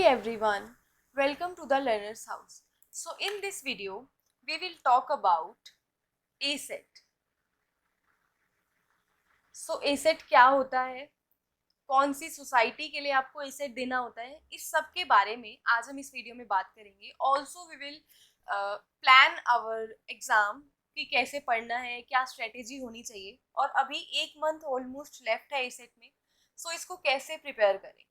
everyone, welcome to the Learner's House. So in this video, we will talk about ACET. So ACET क्या होता है, कौन सी society के लिए आपको ACET देना होता है, इस सब के बारे में आज हम इस वीडियो में बात करेंगे. Also we will plan our exam कि कैसे पढ़ना है, क्या स्ट्रेटेजी होनी चाहिए, और अभी एक मंथ ऑलमोस्ट लेफ्ट है ACET में, सो इसको कैसे प्रिपेयर करें.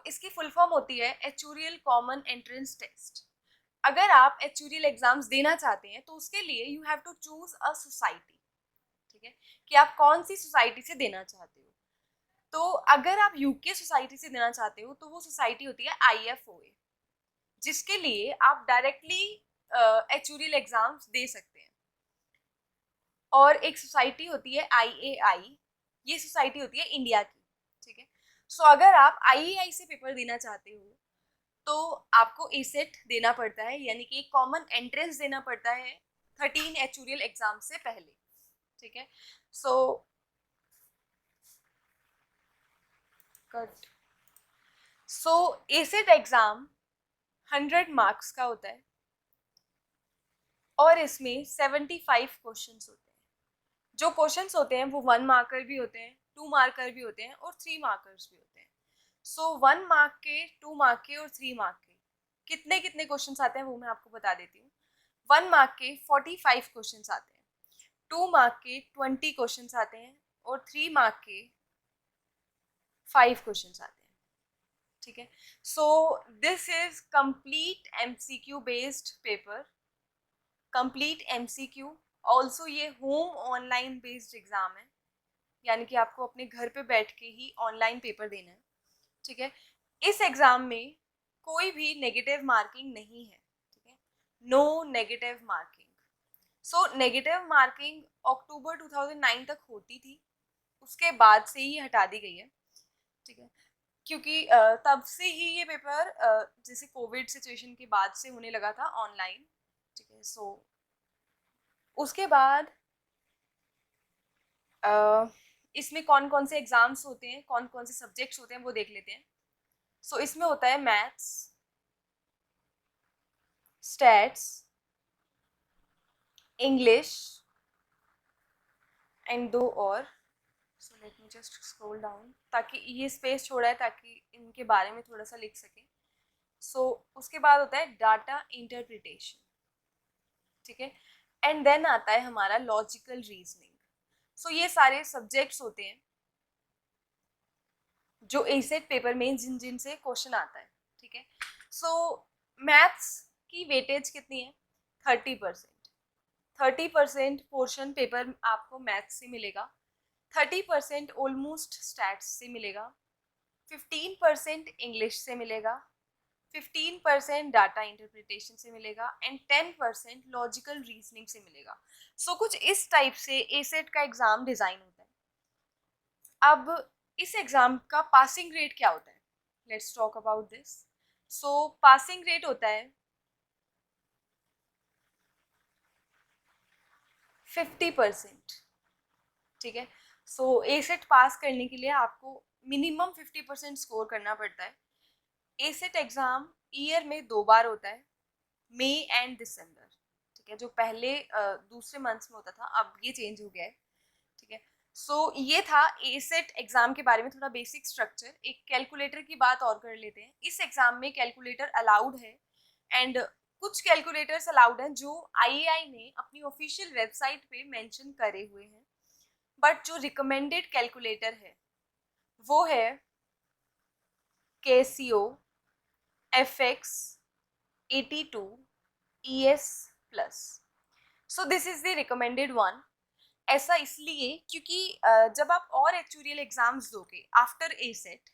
इसकी फुल फॉर्म होती है एचूरियल कॉमन एंट्रेंस टेस्ट. अगर आप एचूरियल एग्जाम्स देना चाहते हैं तो उसके लिए you have to choose a society. ठीक है, कि आप कौन सी सोसाइटी से देना चाहते हो. तो अगर आप यूके सोसाइटी से देना चाहते हो तो वो सोसाइटी होती है IFOA, जिसके लिए आप डायरेक्टली एचूरियल एग्जाम्स दे सकते हैं. और एक सोसाइटी होती है IAI, ये सोसाइटी होती है इंडिया की. ठीक है, अगर आप IAI से पेपर देना चाहते हो तो आपको ACET देना पड़ता है, यानी कि एक कॉमन एंट्रेंस देना पड़ता है 13 एचूरियल एग्जाम से पहले. ठीक है, ACET एग्जाम 100 मार्क्स का होता है और इसमें 75 क्वेश्चंस होते हैं. जो क्वेश्चंस होते हैं वो 1 मार्कर भी होते हैं, 2 मार्कर भी होते हैं और 3 मार्कर्स भी होते हैं. 1 मार्क के, 2 मार्क के और 3 मार्क के कितने कितने क्वेश्चंस आते हैं वो मैं आपको बता देती हूँ. 1 मार्क के 45 क्वेश्चंस आते हैं, 2 मार्क के 20 क्वेश्चंस आते हैं और 3 मार्क के 5 क्वेश्चंस आते हैं. ठीक है, this is complete MCQ based paper, complete MCQ. Also ये होम ऑनलाइन बेस्ड एग्जाम है, यानी कि आपको अपने घर पे बैठ के ही ऑनलाइन पेपर देना है. ठीक है, इस एग्जाम में कोई भी नेगेटिव मार्किंग नहीं है. ठीक है, no negative marking. Negative marking October 2009 तक होती थी, उसके बाद से ही हटा दी गई है. ठीक है, क्योंकि तब से ही ये पेपर जैसे कोविड सिचुएशन के बाद से होने लगा था ऑनलाइन. ठीक है, उसके बाद इसमें कौन कौन से एग्जाम्स होते हैं, कौन कौन से सब्जेक्ट्स होते हैं वो देख लेते हैं. इसमें होता है मैथ्स, स्टैट्स, इंग्लिश एंड 2 और. Late me just scroll down ताकि ये स्पेस छोड़ा है ताकि इनके बारे में थोड़ा सा लिख सके. उसके बाद होता है डाटा इंटरप्रिटेशन. ठीक है, एंड देन आता है हमारा लॉजिकल रीजनिंग. ये सारे सब्जेक्ट्स होते हैं जो ACET पेपर में जिन जिन से क्वेश्चन आता है. ठीक है, मैथ्स की वेटेज कितनी है? 30%. 30% पोर्शन पेपर आपको मैथ्स से मिलेगा, 30% ऑलमोस्ट स्टैट्स से मिलेगा, 15% इंग्लिश से मिलेगा, 15% डाटा इंटरप्रिटेशन से मिलेगा एंड 10% लॉजिकल रीजनिंग से मिलेगा. कुछ इस टाइप से ACET का एग्जाम डिजाइन होता है. अब इस एग्जाम का पासिंग रेट क्या होता है? Let's talk about this. Passing rate होता है 50%. ठीक है, ACET पास करने के लिए आपको मिनिमम 50% स्कोर करना पड़ता है. ACET एग्जाम ईयर में 2 बार होता है, मई एंड दिसंबर. ठीक है, जो पहले दूसरे मंथ्स में होता था अब ये चेंज हो गया है. ठीक है, ये था ACET एग्जाम के बारे में थोड़ा बेसिक स्ट्रक्चर. एक कैलकुलेटर की बात और कर लेते हैं. इस एग्जाम में कैलकुलेटर अलाउड है एंड कुछ कैलकुलेटर्स अलाउड हैं जो IAI ने अपनी ऑफिशियल वेबसाइट पे मेंशन करे हुए हैं. बट जो रिकमेंडेड कैलकुलेटर है वो है Casio FX82 ES Plus. This is the recommended one. ऐसा इसलिए क्योंकि जब आप और एक्चुरियल एग्जाम्स दोगे आफ्टर ACET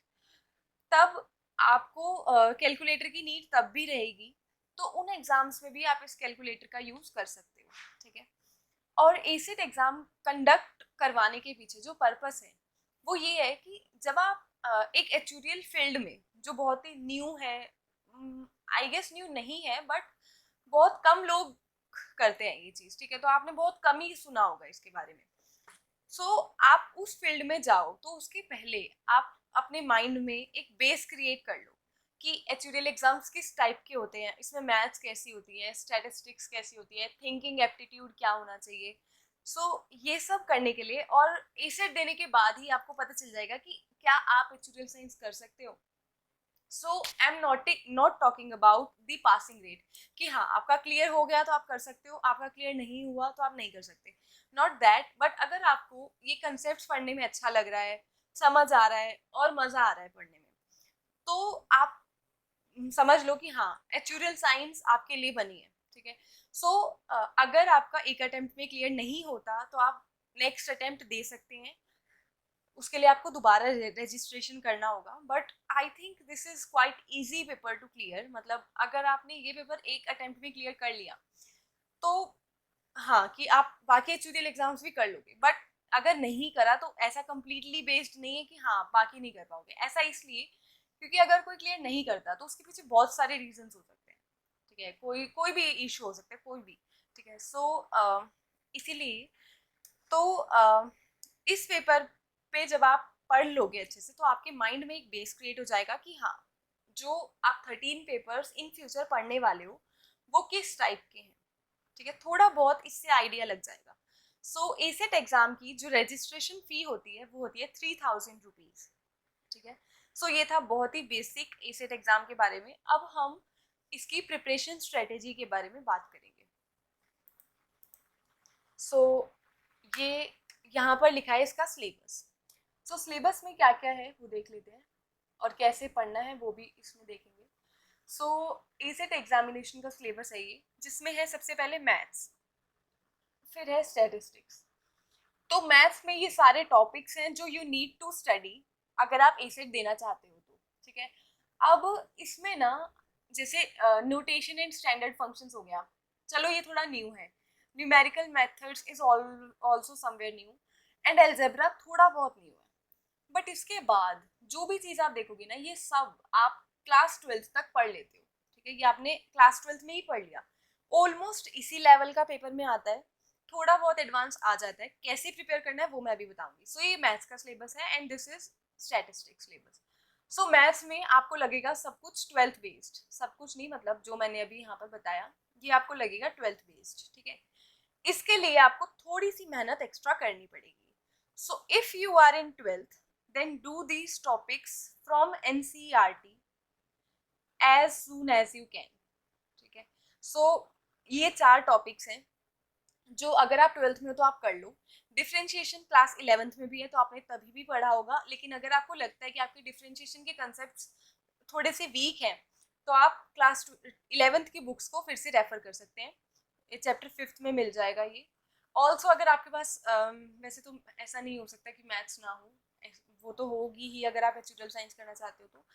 तब आपको कैलकुलेटर की नीड तब भी रहेगी, तो उन एग्जाम्स में भी आप इस कैलकुलेटर का यूज कर सकते हो. ठीक है, और ACET एग्जाम कंडक्ट करवाने के पीछे जो पर्पस है वो ये है कि जब आप एक एक्चुरियल फील्ड में जो बहुत ही न्यू है, आई गेस न्यू नहीं है बट बहुत कम लोग करते हैं ये चीज. ठीक है, तो आपने बहुत कम ही सुना होगा इसके बारे में. आप उस फील्ड में जाओ तो उसके पहले आप अपने माइंड में एक बेस क्रिएट कर लो कि एचयूडीएल एग्जाम्स किस टाइप के होते हैं, इसमें मैथ्स कैसी होती है, स्टैटिस्टिक्स कैसी होती है, थिंकिंग एप्टीट्यूड क्या होना चाहिए। ये सब करने के लिए और एसेट देने के बाद ही आपको पता चल जाएगा कि क्या आप एचयूडीएल साइंस कर सकते हो। I am not talking about the passing rate कि हाँ आपका क्लियर हो गया तो आप कर सकते हो, आपका क्लियर नहीं हुआ तो आप नहीं कर सकते, नॉट दैट। बट अगर आपको ये कंसेप्ट पढ़ने में अच्छा लग रहा है, समझ आ रहा है और मजा आ रहा है पढ़ने में, तो आप समझ लो कि हाँ एचयूरियल साइंस आपके लिए बनी है। ठीक है। अगर आपका एक अटेम्प्ट में क्लियर नहीं होता तो आप नेक्स्ट अटेम्प्ट दे सकते हैं, उसके लिए आपको दोबारा रजिस्ट्रेशन करना होगा। But I think this is quite easy paper two clear, मतलब अगर आपने ये पेपर एक अटेम्प्ट में क्लियर कर लिया तो हाँ कि आप बाकी एचयूरियल एग्जाम्स भी कर लोगे। बट अगर नहीं करा तो ऐसा कंप्लीटली बेस्ड नहीं है कि हाँ बाकी नहीं कर पाओगे। ऐसा इसलिए क्योंकि अगर कोई क्लियर नहीं करता तो उसके पीछे बहुत सारे रीजन हो सकते हैं। ठीक है, कोई कोई भी इशू हो सकता है, कोई भी। ठीक है। इसीलिए तो इस पेपर पे जब आप पढ़ लोगे अच्छे से तो आपके माइंड में एक बेस क्रिएट हो जाएगा कि हाँ जो आप 13 पेपर्स इन फ्यूचर पढ़ने वाले हो वो किस टाइप के हैं। ठीक है, थोड़ा बहुत इससे आइडिया लग जाएगा। एसेट एग्जाम की जो रजिस्ट्रेशन फी होती है वो होती है 3000 रुपीज। ठीक है। ये था बहुत ही बेसिक एसेट एग्जाम के बारे में। अब हम इसकी प्रिपरेशन स्ट्रेटेजी के बारे में बात करेंगे। ये यहाँ पर लिखा है इसका सिलेबस। सिलेबस में क्या क्या है वो देख लेते हैं और कैसे पढ़ना है वो भी इसमें देखेंगे। एसेट एग्जामिनेशन का सिलेबस है ये, जिसमें है सबसे पहले मैथ्स, फिर है स्टैटिस्टिक्स। तो मैथ्स में ये सारे टॉपिक्स हैं जो यू नीड टू स्टडी अगर आप एसेट देना चाहते हो तो। ठीक है। अब इसमें ना जैसे नोटेशन एंड स्टैंडर्ड फंक्शंस हो गया, चलो ये थोड़ा न्यू है। Numerical methods is also somewhere new and algebra थोड़ा बहुत न्यू है। बट इसके बाद जो भी चीज़ आप देखोगे ना ये सब आप क्लास 12th तक पढ़ लेते हो। ठीक है, ये आपने क्लास 12th में ही पढ़ लिया। ऑलमोस्ट इसी लेवल का पेपर में आता है, थोड़ा बहुत एडवांस आ जाता है। कैसे प्रिपेयर करना है वो मैं भी बताऊंगी। ये मैथ्स का सिलेबस है and this is statistics syllabus. Maths में आपको लगेगा सब कुछ 12th बेस्ड, सब कुछ नहीं मतलब जो मैंने अभी यहाँ पर बताया ये आपको लगेगा 12th बेस्ड। ठीक है। इसके लिए आपको थोड़ी सी मेहनत एक्स्ट्रा करनी पड़ेगी। If you are in 12th then do these topics from NCERT as soon as you can। ठीक है। ये 4 टॉपिक्स हैं जो अगर आप 12th में हो तो आप कर लो। डिफरेंशिएशन क्लास 11th में भी है तो आपने तभी भी पढ़ा होगा, लेकिन अगर आपको लगता है कि आपके डिफरेंशिएशन के कंसेप्ट थोड़े से वीक हैं तो आप क्लास 11th की बुक्स को फिर से रेफर कर सकते हैं। ये चैप्टर 5th में मिल जाएगा ये। ऑल्सो अगर आपके पास वैसे तो ऐसा नहीं हो सकता कि मैथ्स ना हो, वो तो होगी ही अगर आप एचयूरियल साइंस करना चाहते हो तो।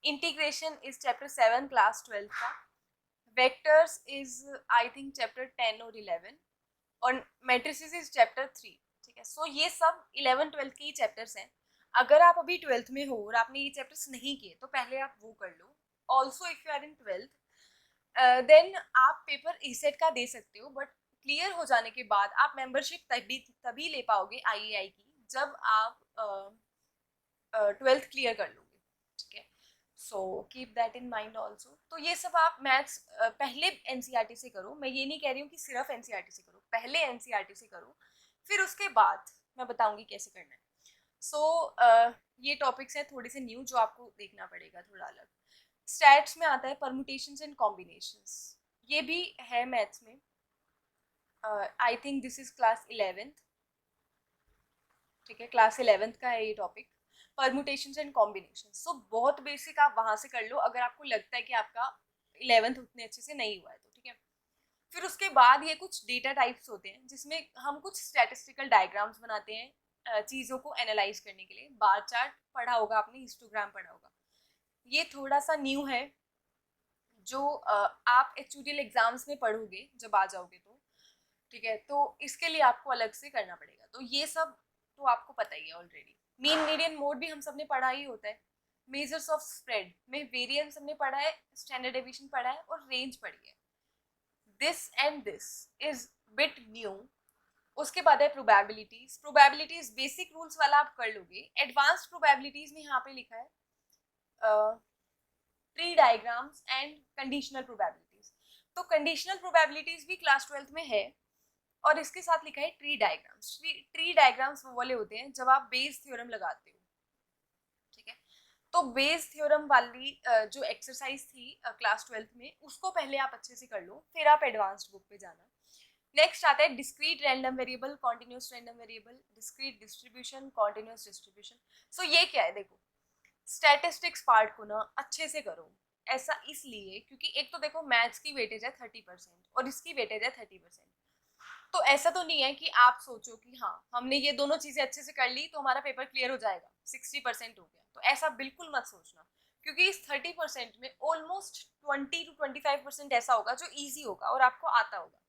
Integration is chapter 7 class 12th का। Vectors is I think chapter 10 और 11 और मैट्रिसेस इज चैप्टर 3। ठीक है। ये सब 11 12 के ही चैप्टर्स हैं। अगर आप अभी 12th में हो और आपने ये चैप्टर्स नहीं किए तो पहले आप वो कर लो। Also if you are in 12th then आप पेपर ईसेट का दे सकते हो, बट क्लियर हो जाने के बाद आप मेंबरशिप तभी ले पाओगे आईएआई की जब आप 12th क्लियर कर लोगे। ठीक है। Keep that in mind also. तो ये सब आप मैथ्स पहले एनसीईआरटी से करो। मैं ये नहीं कह रही हूँ कि सिर्फ एनसीईआरटी से करो, पहले एनसीईआरटी से करो, फिर उसके बाद मैं बताऊंगी कैसे करना है। ये टॉपिक्स हैं थोड़े से न्यू जो आपको देखना पड़ेगा थोड़ा अलग। स्टैट्स में आता है परमुटेशंस एंड कॉम्बिनेशंस, ये भी है मैथ्स में। I think this is class 11th। ठीक है, क्लास 11th का है ये टॉपिक, परमुटेशंस एंड कॉम्बिनेशंस। बहुत बेसिक आप वहां से कर लो अगर आपको लगता है कि आपका 11th उतने अच्छे से नहीं हुआ है तो। ठीक है। फिर उसके बाद ये कुछ डेटा टाइप्स होते हैं जिसमें हम कुछ स्टैटिस्टिकल डायग्राम्स बनाते हैं चीज़ों को एनालाइज करने के लिए। बार चार्ट पढ़ा होगा आपने, हिस्टोग्राम पढ़ा होगा। ये थोड़ा सा न्यू है जो आप एचयूडीएल एग्जाम्स में पढ़ोगे जब आ जाओगे तो। ठीक है। तो इसके लिए आपको अलग से करना पड़ेगा। तो ये सब तो आपको पता ही है ऑलरेडी। मीन मीडियन मोड भी हम सब ने पढ़ा ही होता है। मेजर्स ऑफ स्प्रेड में वेरिएंस हमने पढ़ा है, स्टैंडर्ड डेविएशन पढ़ा है और रेंज पढ़ी है। This and this is bit new. उसके बाद है प्रोबेबिलिटीज। प्रोबेबिलिटीज बेसिक रूल्स वाला आप कर लोगे। एडवांस्ड प्रोबेबिलिटीज में यहाँ पे लिखा है tree diagrams and conditional probabilities. तो कंडीशनल प्रोबेबिलिटीज भी क्लास 12th में है और इसके साथ लिखा है ट्री डायग्राम्स। ट्री डायग्राम्स वो वाले होते हैं जब आप बेस थ्योरम लगाते हो, ठीक है। तो बेस थ्योरम वाली जो एक्सरसाइज थी क्लास 12th में, उसको पहले आप अच्छे से कर लो, फिर आप एडवांस्ड बुक पे जाना। नेक्स्ट आता है discrete random variable, continuous random variable, discrete distribution, continuous distribution. So ये क्या है, देखो स्टैटिस्टिक्स पार्ट को ना अच्छे से करो। ऐसा इसलिए क्योंकि एक तो देखो मैथ्स की वेटेज है 30% और इसकी वेटेज है 30%। तो ऐसा तो नहीं है कि आप सोचो कि हाँ हमने ये दोनों चीजें अच्छे से कर ली तो हमारा पेपर क्लियर हो जाएगा, 60% हो गया। तो ऐसा बिल्कुल मत सोचना, क्योंकि इस 30% में ऑलमोस्ट 20 to 25% ऐसा होगा जो ईजी होगा और आपको आता होगा,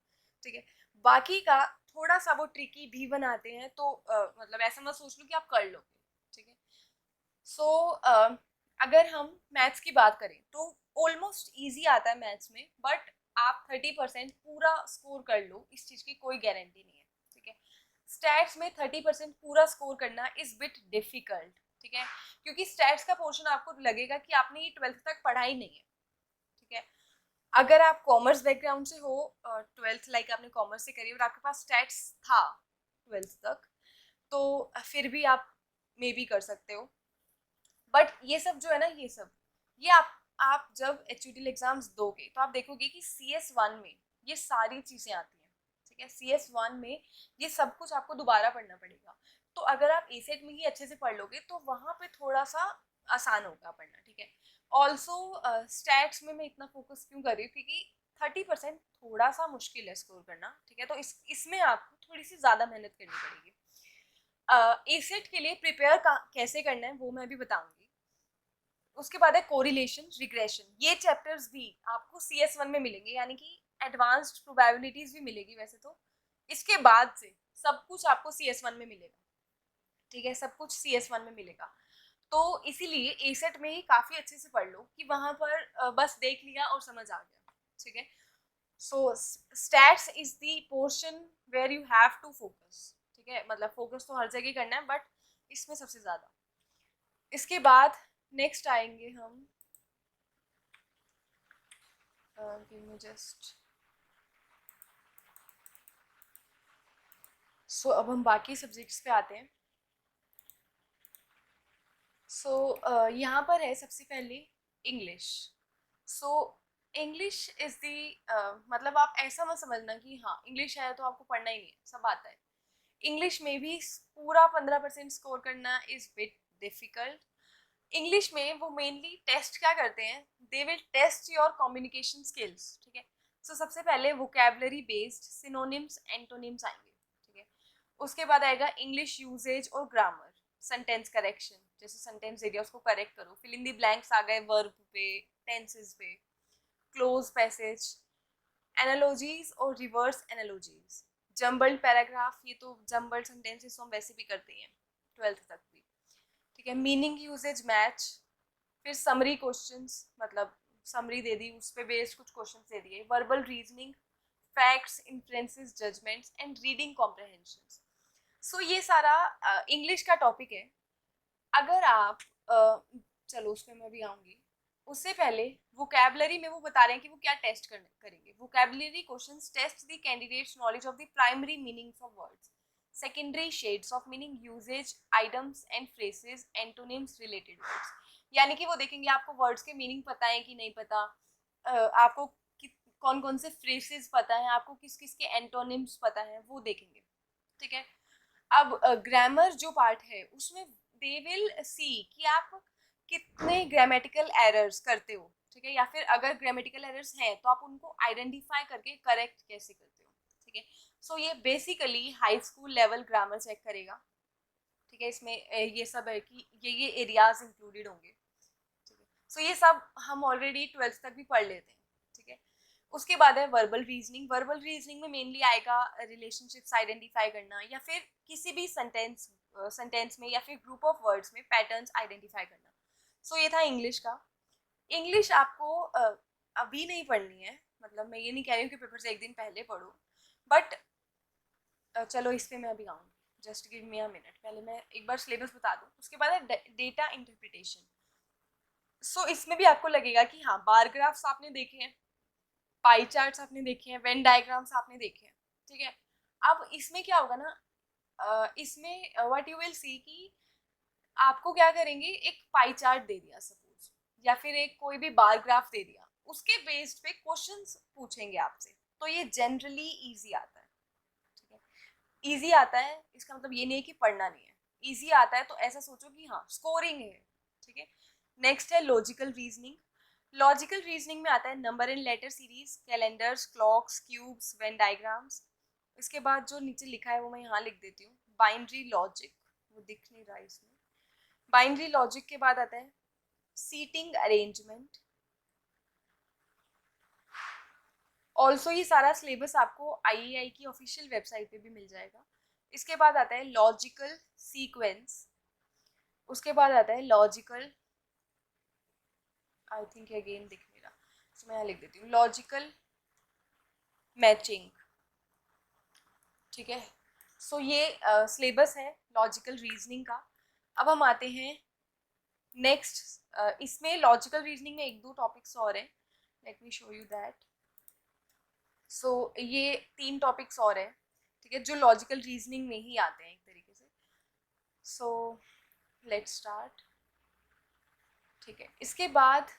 ठीक है। बाकी का थोड़ा सा वो ट्रिकी भी बनाते हैं, तो मतलब ऐसा मत सोच लो कि आप कर लोगे, ठीक है। सो अगर हम मैथ्स की बात करें तो ऑलमोस्ट ईजी आता है मैथ्स में, बट आप 30% पूरा स्कोर कर लो, इस चीज की कोई गारंटी नहीं है, ठीक है। स्टैट्स में 30% पूरा स्कोर करना इज बिट डिफिकल्ट, ठीक है, क्योंकि स्टैट्स का पोर्शन आपको लगेगा कि आपने ये 12th तक पढ़ा ही नहीं है, ठीक है। अगर आप कॉमर्स बैकग्राउंड से हो, 12th लाइक आपने कॉमर्स से करी और आपके पास स्टैट्स था 12th तक, तो फिर भी आप मे बी कर सकते हो। बट ये सब जो है ना, ये आप जब एचयूटीएल एग्जाम्स दोगे तो आप देखोगे कि CS1 में ये सारी चीजें आती हैं, ठीक है। CS1 में ये सब कुछ आपको दोबारा पढ़ना पड़ेगा। तो अगर आप एसेट में ही अच्छे से पढ़ लोगे तो वहां पे थोड़ा सा आसान होगा पढ़ना, ठीक है। ऑल्सो स्टैट्स में मैं इतना फोकस क्यों कर रही हूँ, क्योंकि 30% थोड़ा सा मुश्किल है स्कोर करना, ठीक है। तो इसमें आपको थोड़ी सी ज्यादा मेहनत करनी पड़ेगी। एसेट के लिए प्रिपेयर कैसे करना है वो मैं भी बताऊंगी। उसके बाद है कोरिलेशन रिग्रेशन, ये चैप्टर्स भी आपको CS1 में मिलेंगे, यानी कि एडवांस्ड प्रोबेबिलिटीज भी मिलेगी वैसे तो। इसके बाद से सब कुछ आपको CS1 में मिलेगा, ठीक है, सब कुछ CS1 में मिलेगा। तो इसीलिए एसेट में ही काफी अच्छे से पढ़ लो कि वहां पर बस देख लिया और समझ आ गया, ठीक है। So stats is the portion where you have to focus, ठीक है, मतलब फोकस तो हर जगह करना है बट इसमें सबसे ज्यादा। इसके बाद नेक्स्ट आएंगे हम, give me just अब हम बाकी सब्जेक्ट्स पे आते हैं। यहाँ पर है सबसे पहले English. So English is the, मतलब आप ऐसा मत समझना कि हाँ इंग्लिश है तो आपको पढ़ना ही नहीं है, सब आता है। इंग्लिश में भी पूरा 15% स्कोर करना इज बिट डिफिकल्ट। इंग्लिश में वो मेनली टेस्ट क्या करते हैं, they will test your communication skills, ठीक है। सबसे पहले वोकेबलरी बेस्ड सिनोनिम्स एंटोनिम्स आएंगे, ठीक है। उसके बाद आएगा इंग्लिश यूजेज और ग्रामर, सेंटेंस करेक्शन, जैसे सेंटेंस एरिया उसको करेक्ट करो, फिल इन द ब्लैंक्स आ गए वर्ब पे, टेंसेस पे, क्लोज पैसेज, एनालॉजीज और रिवर्स एनालॉजीज, जम्बल्ड पैराग्राफ, ये तो जम्बल्ड सेंटेंसेस हम वैसे भी करते हैं 12th तक भी, ठीक है। मीनिंग यूजेज मैच, फिर समरी क्वेश्चंस, मतलब समरी दे दी उस पे बेस्ड कुछ क्वेश्चंस दे दिए, verbal reasoning, facts, inferences, judgements and reading comprehension. ये सारा इंग्लिश का टॉपिक है। अगर आप चलो उस पर मैं भी आऊंगी, उससे पहले वोकेबलरी में वो बता रहे हैं कि वो क्या टेस्ट करेंगे। Vocabulary questions test the candidates knowledge of the primary meanings of words, secondary shades of meaning, usages, items and phrases, antonyms, related words. यानी कि वो देखेंगे आपको वर्ड्स के मीनिंग पता है कि नहीं पता, आपको कौन कौन से फ्रेजेस पता है, आपको किस किस के एंटोनिम्स पता है, वो देखेंगे, ठीक है। अब ग्रामर जो पार्ट है उसमें दे विल सी कि आप कितने ग्रामेटिकल एरर्स करते हो, ठीक है, या फिर अगर ग्रामेटिकल एरर्स हैं तो आप उनको आइडेंटिफाई करके करेक्ट कैसे करते हो, ठीक है। ये basically high school level grammar check करेगा, ठीक है। इसमें ये सब है कि ये एरियाज इंक्लूडेड होंगे, ठीक है। ये सब हम ऑलरेडी 12th तक भी पढ़ लेते हैं, ठीक है। उसके बाद है वर्बल रीजनिंग। वर्बल रीजनिंग में मेनली आएगा रिलेशनशिप्स आइडेंटिफाई करना, या फिर किसी भी सेंटेंस में या फिर ग्रुप ऑफ वर्ड्स में पैटर्न्स आइडेंटिफाई करना। ये था इंग्लिश का। इंग्लिश आपको अभी नहीं पढ़नी है, मतलब मैं ये नहीं कह रही हूँ कि पेपर से एक दिन पहले पढ़ो, बट चलो इस पे मैं अभी आऊँगी, just give me a minute, पहले मैं एक बार सिलेबस बता दूँ। उसके बाद है डेटा इंटरप्रिटेशन। सो इसमें भी आपको लगेगा कि हाँ, बार ग्राफ्स आपने देखे हैं, पाई चार्ट्स आपने देखे हैं, वेन डायग्राम्स आपने देखे हैं, ठीक है। अब इसमें क्या होगा ना, इसमें व्हाट यू विल सी कि आपको क्या करेंगे, एक पाई चार्ट दे दिया सपोज, या फिर एक कोई भी बार ग्राफ दे दिया, उसके बेस्ड पे क्वेश्चंस पूछेंगे आपसे। तो ये जनरली इजी आता है, ठीक है। इजी आता है इसका मतलब ये नहीं है कि पढ़ना नहीं है, इजी आता है तो ऐसा सोचो कि हाँ स्कोरिंग है, ठीक है। नेक्स्ट है लॉजिकल रीजनिंग। लॉजिकल रीजनिंग में आता है number and later series, calendars, clocks, cubes, Venn diagrams. इसके बाद जो नीचे लिखा है वो मैं यहाँ लिख देती हूँ, बाइनरी लॉजिक, वो दिख नहीं रहा है इसमें। बाइनरी लॉजिक के बाद आता है सीटिंग अरेंजमेंट। ऑल्सो ये सारा सिलेबस आपको आईएआई की ऑफिशियल वेबसाइट पे भी मिल जाएगा। इसके बाद आता है लॉजिकल सीक्वेंस। उसके बाद आता है लॉजिकल, आई थिंक अगेन दिख नहीं रहा, तो मैं यहाँ लिख देती हूँ लॉजिकल मैचिंग, ठीक है। सो ये सिलेबस है लॉजिकल रीजनिंग का। अब हम आते हैं नेक्स्ट, इसमें लॉजिकल रीजनिंग में एक दो टॉपिक्स और हैं, let me show you that. So ये 3 टॉपिक्स और हैं, ठीक है, जो लॉजिकल रीजनिंग में ही आते हैं एक तरीके से। सो लेट्स स्टार्ट, ठीक है। इसके बाद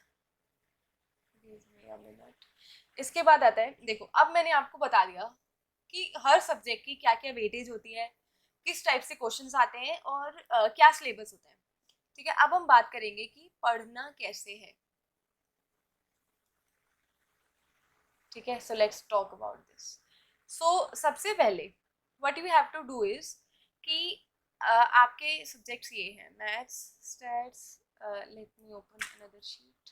इसके बाद आता है, देखो अब मैंने आपको बता दिया कि हर सब्जेक्ट की क्या क्या वेटेज होती है, किस टाइप से क्वेश्चंस आते हैं, और क्या सिलेबस होता है, ठीक है। अब हम बात करेंगे कि पढ़ना कैसे है, ठीक है। So let's talk about this. So सबसे पहले what you have to do is कि आपके सब्जेक्ट्स ये हैं maths, stats, let me open another sheet,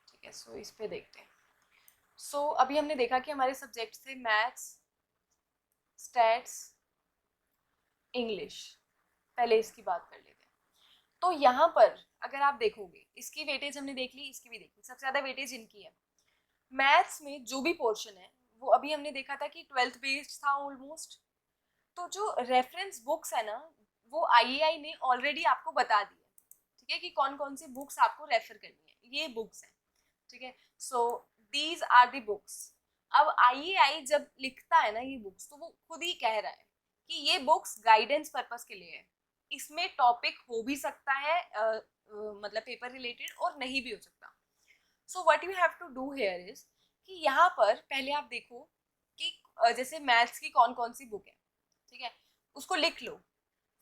ठीक है। सो इस पे देखते हैं। सो अभी हमने देखा कि हमारे सब्जेक्ट्स थे मैथ्स, स्टैट्स, इंग्लिश। पहले इसकी बात कर लेते हैं। तो यहाँ पर अगर आप देखोगे, इसकी वेटेज हमने देख ली, इसकी भी देख ली, सबसे ज्यादा वेटेज इनकी है। मैथ्स में जो भी पोर्शन है वो अभी हमने देखा था कि 12th बेस्ड था ऑलमोस्ट। तो जो रेफरेंस बुक्स है ना, वो आईएआई ने ऑलरेडी आपको बता दी है, ठीक है, कि कौन कौन सी बुक्स आपको रेफर करनी है, ये बुक्स हैं, ठीक है। So these are the books. अब आईएआई जब लिखता है ना ये बुक्स, तो वो खुद ही कह रहा है कि ये बुक्स गाइडेंस पर्पस के लिए है। इसमें टॉपिक हो भी सकता है मतलब पेपर रिलेटेड, और नहीं भी हो सकता। So what you have to do here is कि यहाँ पर पहले आप देखो कि जैसे मैथ्स की कौन कौन सी बुक है, ठीक है, उसको लिख लो।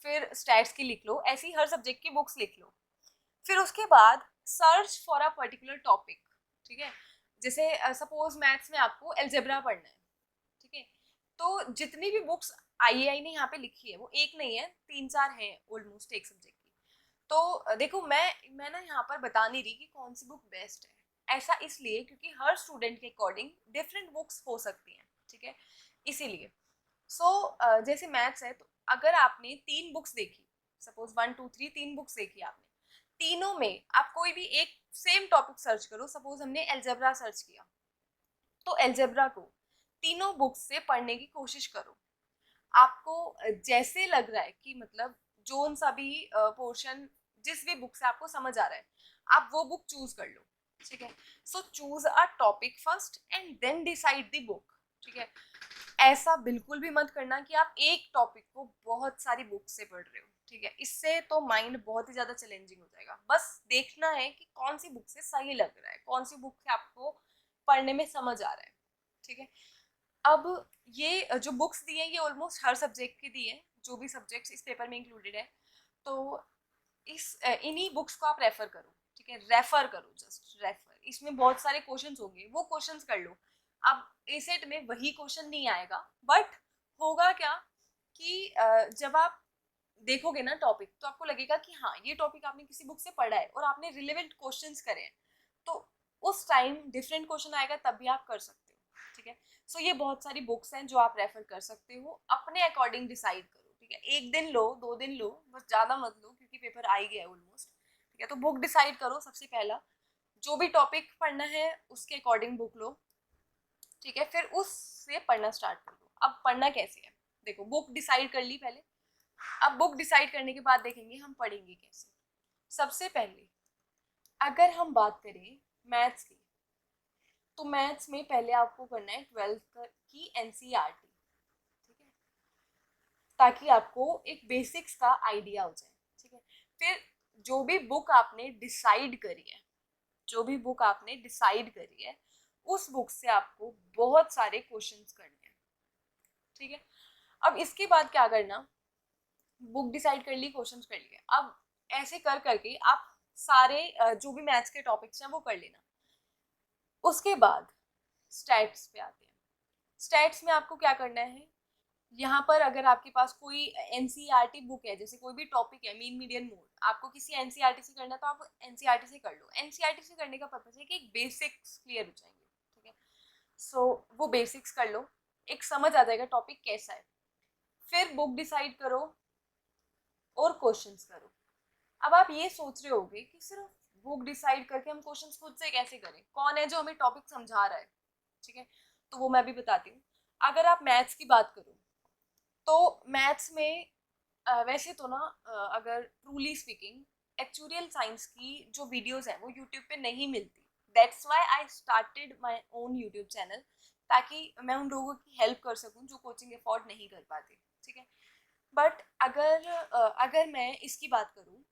फिर स्टैट्स की लिख लो, ऐसी हर सब्जेक्ट की बुक्स लिख लो। फिर उसके बाद search for a particular topic, ठीक है। जैसे सपोज मैथ्स में आपको एल्जेब्रा पढ़ना है, ठीक है, तो जितनी भी बुक्स आईएआई ने यहाँ पे लिखी है वो एक नहीं है, 3-4 हैं ऑलमोस्ट एक सब्जेक्ट की। तो देखो मैं ना यहाँ पर बता नहीं रही कि कौन सी बुक बेस्ट है, ऐसा इसलिए क्योंकि हर स्टूडेंट के अकॉर्डिंग डिफरेंट बुक्स हो सकती हैं, ठीक है, इसीलिए। जैसे मैथ्स है, तो अगर आपने 3 बुक्स देखी, सपोज 1 2 3 3 बुक्स देखी आपने, तीनों में आप कोई भी एक सेम टॉपिक सर्च करो। सपोज हमने एल्जेब्रा सर्च किया, तो एल्जेब्रा को तीनों बुक्स से पढ़ने की कोशिश करो। आपको जैसे लग रहा है कि मतलब जोन सा भी पोर्शन जिस भी बुक से आपको समझ आ रहा है, आप वो बुक चूज कर लो, ठीक है। So choose a topic first and then decide the book, ठीक है। ऐसा बिल्कुल भी मत करना कि आप एक टॉपिक को बहुत सारी बुक से पढ़ रहे हो, ठीक है, इससे तो माइंड बहुत ही ज्यादा चैलेंजिंग हो जाएगा। बस देखना है कि कौन सी बुक से सही लग रहा है, कौन सी बुक से आपको पढ़ने में समझ आ रहा है, ठीक है। अब ये जो बुक्स दी हैं ये ऑलमोस्ट हर सब्जेक्ट की दी है, जो भी सब्जेक्ट्स इस पेपर में इंक्लूडेड है। तो इस इन्हीं बुक्स को आप रेफर करो, ठीक है, रेफर करो, जस्ट रेफर। इसमें बहुत सारे क्वेश्चंस होंगे, वो क्वेश्चंस कर लो। अब एसेट में वही क्वेश्चन नहीं आएगा, बट होगा क्या कि जब आप देखोगे ना टॉपिक, तो आपको लगेगा कि हाँ ये टॉपिक आपने किसी बुक से पढ़ा है और आपने रिलेवेंट क्वेश्चंस करे हैं, तो उस टाइम डिफरेंट क्वेश्चन आएगा तब भी आप कर सकते हो, ठीक है। सो ये बहुत सारी बुक्स हैं जो आप रेफर कर सकते हो, अपने अकॉर्डिंग डिसाइड करो, ठीक है। 1 दिन लो, 2 दिन लो, बस ज़्यादा मत लो क्योंकि पेपर आ ही गया है ऑलमोस्ट, ठीक है। तो बुक डिसाइड करो सबसे पहला, जो भी टॉपिक पढ़ना है उसके अकॉर्डिंग बुक लो, ठीक है। फिर उससे पढ़ना स्टार्ट कर दो। अब पढ़ना कैसे है, देखो बुक डिसाइड कर ली पहले, अब बुक डिसाइड करने के बाद देखेंगे हम पढ़ेंगे कैसे। सबसे पहले अगर हम बात करें मैथ्स की, तो मैथ्स में पहले आपको करना है 12th की एनसीईआरटी, ठीक है, ताकि आपको एक बेसिक्स का आइडिया हो जाए, ठीक है। फिर जो भी बुक आपने डिसाइड करी है, जो भी बुक आपने डिसाइड करी है, उस बुक से आपको बहुत सारे क्वेश्चंस करने हैं, ठीक है। अब इसके बाद क्या करना, बुक डिसाइड कर ली, क्वेश्चंस कर लिए, अब ऐसे कर करके आप सारे जो भी मैथ्स के टॉपिक्स हैं वो कर लेना। उसके बाद स्टैट्स पे आते हैं। स्टैट्स में आपको क्या करना है, यहाँ पर अगर आपके पास कोई एनसीईआरटी बुक है, जैसे कोई भी टॉपिक है, मीन मीडियन मोड, आपको किसी एनसीईआरटी से करना है तो आप एनसीईआरटी से कर लो। एनसीईआरटी से करने का पर्पज है कि एक बेसिक्स क्लियर हो जाएंगे, ठीक है। सो वो बेसिक्स कर लो, एक समझ आ जाएगा टॉपिक कैसा है। फिर बुक डिसाइड करो और क्वेश्चंस करो। अब आप ये सोच रहे होगे कि सिर्फ बुक डिसाइड करके हम क्वेश्चंस खुद से कैसे करें, कौन है जो हमें टॉपिक समझा रहा है, ठीक है। तो वो मैं भी बताती हूँ। अगर आप मैथ्स की बात करो तो मैथ्स में वैसे तो ना अगर ट्रूली स्पीकिंग एक्चुअल साइंस की जो वीडियोस हैं वो यूट्यूब पे नहीं मिलती। That's why I started my own YouTube channel, ताकि मैं उन लोगों की हेल्प कर सकूं जो कोचिंग अफोर्ड नहीं कर पाते, ठीक है। बट अगर मैं इसकी बात करूं,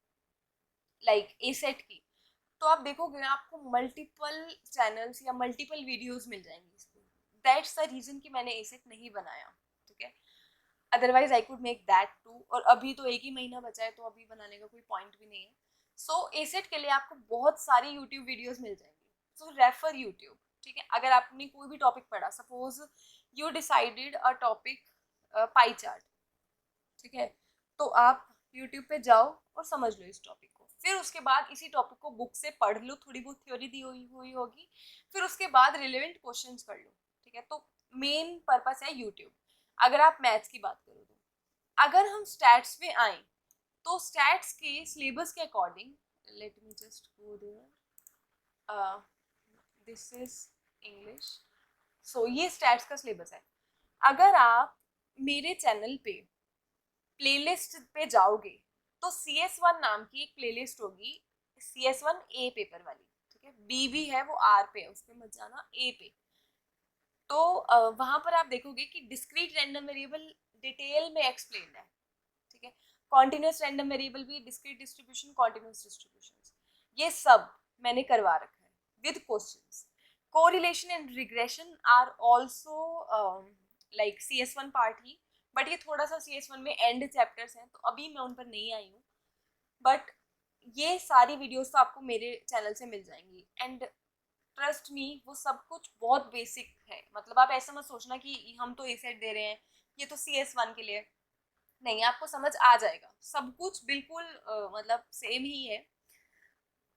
लाइक ए सेट की, तो आप देखोगे आपको मल्टीपल चैनल्स या मल्टीपल वीडियोस मिल जाएंगी इस पे। दैट्स द रीजन कि मैंने ए सेट नहीं बनाया, ठीक है। Otherwise I could make that too, और अभी तो एक ही महीना बचा है तो अभी बनाने का कोई पॉइंट भी नहीं है। सो एसेट के लिए आपको बहुत सारी यूट्यूब वीडियोस मिल जाएंगी, सो रेफर यूट्यूब, ठीक है। अगर आपने कोई भी टॉपिक पढ़ा, suppose you decided a topic pie chart, ठीक है, तो आप यूट्यूब पे जाओ और समझ लो इस टॉपिक को। फिर उसके बाद इसी टॉपिक को बुक से पढ़ लो, थोड़ी बहुत थ्योरी दी हुई होगी। फिर उसके बाद रिलेवेंट क्वेश्चंस कर लो, ठीक है। तो मेन पर्पस है यूट्यूब अगर आप मैथ्स की बात करो तो। अगर हम स्टैट्स में आए तो स्टैट्स के सिलेबस के according, let me just go there, this is English. So ये स्टैट्स का सिलेबस है। अगर आप मेरे चैनल पे प्लेलिस्ट पे जाओगे तो CS1 नाम की एक प्लेलिस्ट होगी, CS1 ए पेपर वाली, ठीक है। बी भी है, वो आर पे है, उस पे मत जाना, ए पे। तो वहां पर आप देखोगे कि डिस्क्रीट रैंडम वेरिएबल डिटेल में एक्सप्लेन है, ठीक है। कॉन्टिन्यूस रैंडम वेरिएबल भी, डिस्क्रीट डिस्ट्रीब्यूशन, कॉन्टिन्यूस डिस्ट्रीब्यूशन, ये सब मैंने करवा रखा है with questions. Correlation and regression are also like CS1 part ही, बट ये थोड़ा सा CS1 में एंड चैप्टर्स हैं तो अभी मैं उन पर नहीं आई हूँ। बट ये सारी वीडियोस तो आपको मेरे चैनल से मिल जाएंगी, एंड ट्रस्ट मी वो सब कुछ बहुत बेसिक है। मतलब आप ऐसा मत सोचना कि हम तो ए सेट दे रहे हैं, ये तो CS1 के लिए। नहीं, आपको समझ आ जाएगा सब कुछ, बिल्कुल मतलब सेम ही है,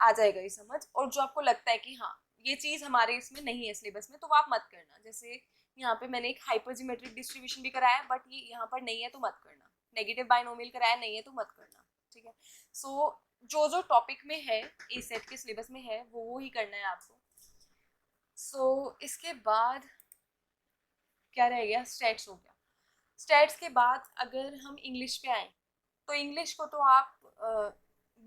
आ जाएगा ये समझ। और जो आपको लगता है कि हाँ ये चीज़ हमारे इसमें नहीं है सिलेबस में, तो वो आप मत करना। जैसे यहाँ पे मैंने एक हाइपरजियोमेट्रिक डिस्ट्रीब्यूशन भी कराया, बट ये यहाँ पर नहीं है तो मत करना। नेगेटिव बाइनोमियल कराया, नहीं है तो मत करना, ठीक है। सो जो जो टॉपिक में है, ए सेट के सिलेबस में है, वो ही करना है आपको। सो इसके बाद क्या रह गया, स्टैट्स हो गया। स्टैट्स के बाद अगर हम इंग्लिश पे आए तो इंग्लिश को तो आप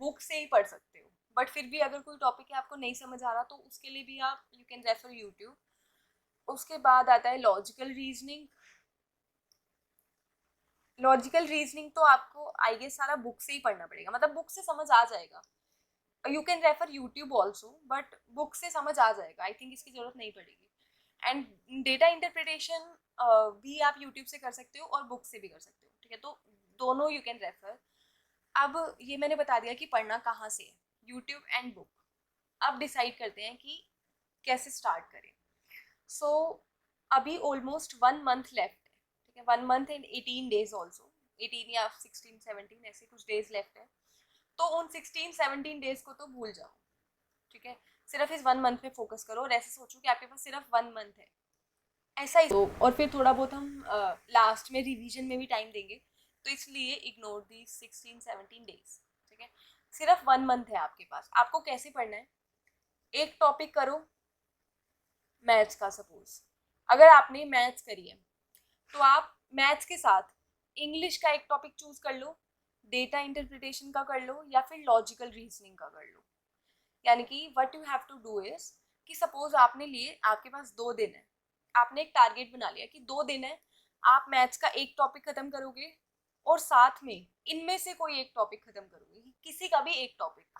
बुक से ही पढ़ सकते हो, बट फिर भी अगर कोई टॉपिक है आपको नहीं समझ आ रहा तो उसके लिए भी आप यू कैन रेफर यूट्यूब। उसके बाद आता है लॉजिकल रीजनिंग। लॉजिकल रीजनिंग तो आपको आई गेस सारा बुक से ही पढ़ना पड़ेगा, मतलब बुक से समझ आ जाएगा। You can refer YouTube also, but book से समझ आ जाएगा, आई थिंक इसकी जरूरत नहीं पड़ेगी। एंड डेटा इंटरप्रिटेशन भी आप यूट्यूब से कर सकते हो और बुक से भी कर सकते हो, ठीक है। तो दोनों यू कैन रेफर। अब ये मैंने बता दिया कि पढ़ना कहाँ से है, यूट्यूब एंड बुक। अब डिसाइड करते हैं कि कैसे स्टार्ट करें। सो अभी ऑलमोस्ट 1 मंथ लेफ्ट है, ठीक है। 1 मंथ एंड 18 डेज ऑल्सो, 18 या 16 17 ऐसे कुछ डेज लेफ्ट है। तो उन 16 17 डेज को तो भूल जाओ, ठीक है। सिर्फ इस 1 मंथ पे फोकस करो और ऐसे सोचो कि आपके पास सिर्फ 1 मंथ है, ऐसा ही तो। और फिर थोड़ा बहुत हम लास्ट में रिवीजन में भी टाइम देंगे, तो इसलिए इग्नोर दी 16 17 डेज, ठीक है। सिर्फ 1 मंथ है आपके पास। आपको कैसे पढ़ना है, एक टॉपिक करो मैथ्स का। सपोज अगर आपने मैथ्स करी है तो आप मैथ्स के साथ इंग्लिश का एक टॉपिक चूज कर लो, डेटा इंटरप्रिटेशन का कर लो या फिर लॉजिकल रीजनिंग का कर लो। यानी कि what you have to do is कि सपोज आपने लिए, आपके पास 2 दिन है, आपने एक टारगेट बना लिया कि 2 दिन है, आप मैथ्स का एक टॉपिक खत्म करोगे और साथ में इनमें से कोई एक टॉपिक खत्म करोगे, किसी का भी एक टॉपिक।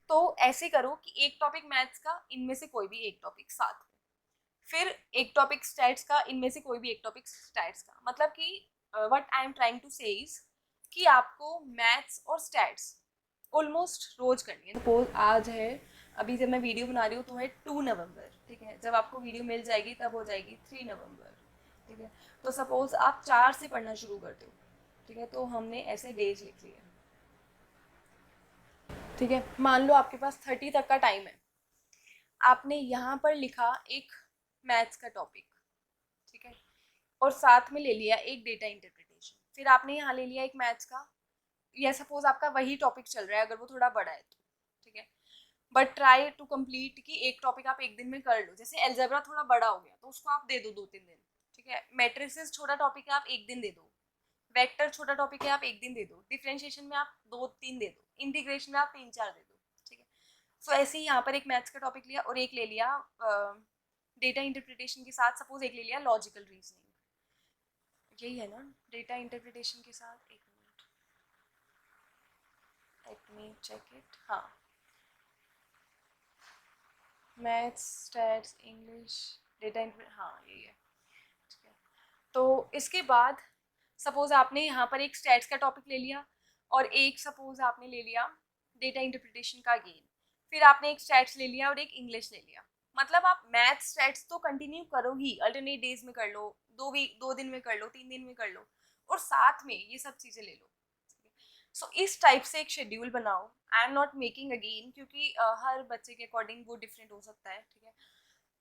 तो ऐसे करो कि एक टॉपिक मैथ्स का, इनमें से कोई भी एक टॉपिक साथ में, फिर एक टॉपिक स्टैट्स का, इनमें से कोई भी एक टॉपिक स्टैट्स का। मतलब कि what I am trying to say is कि आपको मैथ्स और स्टैट्स ऑलमोस्ट रोज करनी है। सपोज आज है, अभी जब मैं वीडियो बना रही हूँ तो है 2 नवंबर, ठीक है, जब आपको वीडियो मिल जाएगी तब हो जाएगी 3 नवंबर, ठीक है। तो सपोज आप 4 से पढ़ना शुरू करते हो, ठीक है, तो हमने ऐसे डेज लिख लिए, ठीक है। मान लो आपके पास 30 तक का टाइम है, आपने यहाँ पर लिखा एक मैथ्स का टॉपिक, ठीक है, और साथ में ले लिया एक डेटा इंटरप्रिटेशन, फिर आपने यहाँ ले लिया एक मैथ्स का, या सपोज आपका वही टॉपिक चल रहा है अगर वो थोड़ा बड़ा है तो, ठीक है। बट ट्राई टू कंप्लीट कि एक टॉपिक आप एक दिन में कर लो। जैसे एल्जेब्रा थोड़ा बड़ा हो गया तो उसको आप दे दो 2-3 दिन, ठीक है। मैट्रिसेस छोटा टॉपिक है, आप एक दिन दे दो। वेक्टर छोटा टॉपिक है, आप एक दिन दे दो। डिफरेंशिएशन में आप 2-3 दे दो। इंटीग्रेशन में आप 3-4 दे दो, ठीक है। सो ऐसे ही यहाँ पर एक मैथ्स का टॉपिक लिया और एक ले लिया डेटा इंटरप्रिटेशन के साथ, सपोज एक ले लिया लॉजिकल रीजनिंग, यही है ना डेटा इंटरप्रिटेशन के साथ। एक minute, let me check it. हाँ, मैथ्स, स्टैट्स, इंग्लिश, डेटा, हाँ यही है, ठीक है। तो इसके बाद सपोज आपने यहाँ पर एक स्टैट्स का टॉपिक ले लिया और एक सपोज आपने ले लिया डेटा इंटरप्रिटेशन का गेन, फिर आपने एक स्टैट्स ले लिया और एक इंग्लिश ले लिया। मतलब आप मैथ्स स्टैट्स तो कंटिन्यू करो ही, अल्टरनेट डेज में कर लो, 2 दिन में कर लो, 3 दिन में कर लो, और साथ में ये सब चीज़ें ले लो। सो इस टाइप से एक शेड्यूल बनाओ। I am not making again, क्योंकि हर बच्चे के अकॉर्डिंग वो डिफरेंट हो सकता है, ठीक है।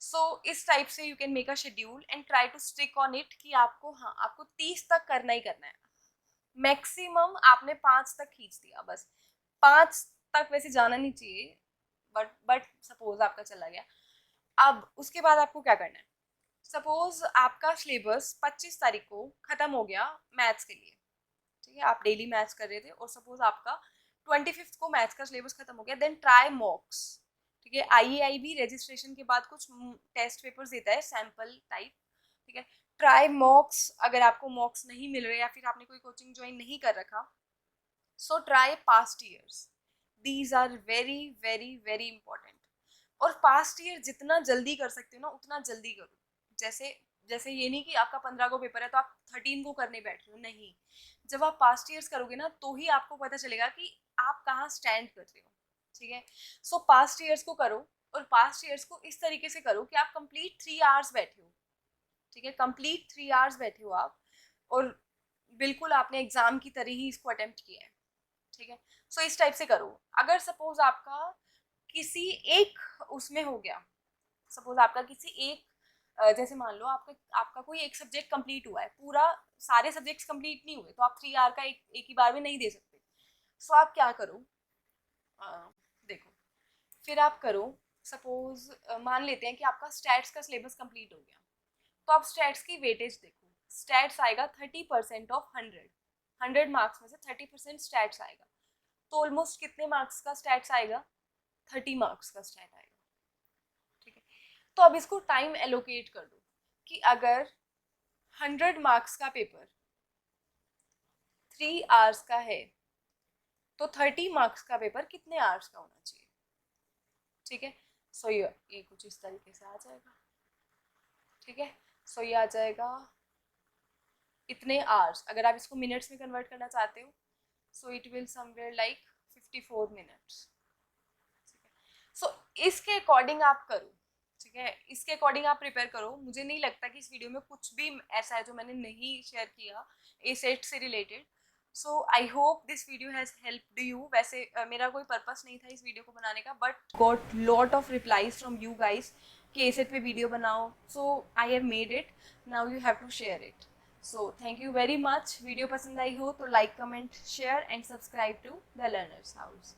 सो इस टाइप से you can make a schedule and try to stick on it कि आपको, हाँ, आपको 30 तक करना ही करना है। मैक्सिमम आपने 5 तक खींच दिया, बस 5 तक वैसे जाना नहीं चाहिए, बट सपोज आपका चला गया। अब उसके बाद आपको क्या करना है, सपोज आपका सिलेबस 25 तारीख को खत्म हो गया मैथ्स के लिए, ठीक है। आप डेली मैथ्स कर रहे थे और सपोज आपका 25 को मैथ्स का सिलेबस खत्म हो गया, देन ट्राई मॉक्स, ठीक है। आईएआई भी रजिस्ट्रेशन के बाद कुछ टेस्ट पेपर्स देता है सैम्पल टाइप, ठीक है। ट्राई मॉक्स, अगर आपको मॉक्स नहीं मिल रहे या फिर आपने कोई कोचिंग ज्वाइन नहीं कर रखा, so try past years. These are very very very important. और पास्ट ईयर जितना जल्दी कर सकते हो ना उतना जल्दी करो। जैसे जैसे ये नहीं कि आपका 15 को पेपर है तो आप 13 को करने बैठ रहे हो, नहीं। जब आप पास्ट ईयर्स करोगे ना तो ही आपको पता चलेगा कि आप कहाँ स्टैंड कर रहे हो, ठीक है। सो पास्ट ईयर्स को करो, और पास्ट ईयर्स को इस तरीके से करो कि आप कंप्लीट 3 आवर्स बैठे हो, ठीक है। कंप्लीट 3 आवर्स बैठे हो आप, और बिल्कुल आपने एग्जाम की तरह ही इसको अटेम्प्ट किया है, ठीक है। सो इस टाइप से करो। अगर सपोज आपका किसी एक उसमें हो गया, सपोज आपका किसी एक जैसे मान लो आपका आपका कोई एक सब्जेक्ट कंप्लीट हुआ है, पूरा सारे सब्जेक्ट्स कंप्लीट नहीं हुए, तो आप 3 आवर का एक ही बार में नहीं दे सकते। सो आप क्या करो, अ, देखो, फिर आप करो, सपोज मान लेते हैं कि आपका स्टैट्स का सिलेबस कंप्लीट हो गया, तो आप स्टैट्स की वेटेज देखो। स्टैट्स आएगा 30% ऑफ 100, 100 मार्क्स में से 30% स्टैट्स आएगा, तो ऑलमोस्ट कितने मार्क्स का स्टैट्स आएगा, 30 मार्क्स का स्टैट आएगा, ठीक है। तो अब इसको टाइम एलोकेट कर दो कि अगर 100 मार्क्स का पेपर 3 आवर्स का है तो 30 मार्क्स का पेपर कितने आवर्स का होना चाहिए, ठीक है। सो ये कुछ इस तरीके से आ जाएगा, ठीक है। सो ये आ जाएगा इतने आवर्स। अगर आप इसको मिनट्स में कन्वर्ट करना चाहते हो, so it will somewhere like 54 minutes, ठीक है। सो इसके अकॉर्डिंग आप करो, ठीक है, इसके अकॉर्डिंग आप प्रिपेयर करो। मुझे नहीं लगता कि इस वीडियो में कुछ भी ऐसा है जो मैंने नहीं शेयर किया ए सेट से related. So I hope this video has helped you. वैसे मेरा कोई पर्पस नहीं था इस वीडियो को बनाने का, but got lot of replies from you guys कि ए सेट पे वीडियो बनाओ, so I have made it, now you have to share it. So thank you very much. Video पसंद आई हो तो like, comment, share and subscribe to the Learners house.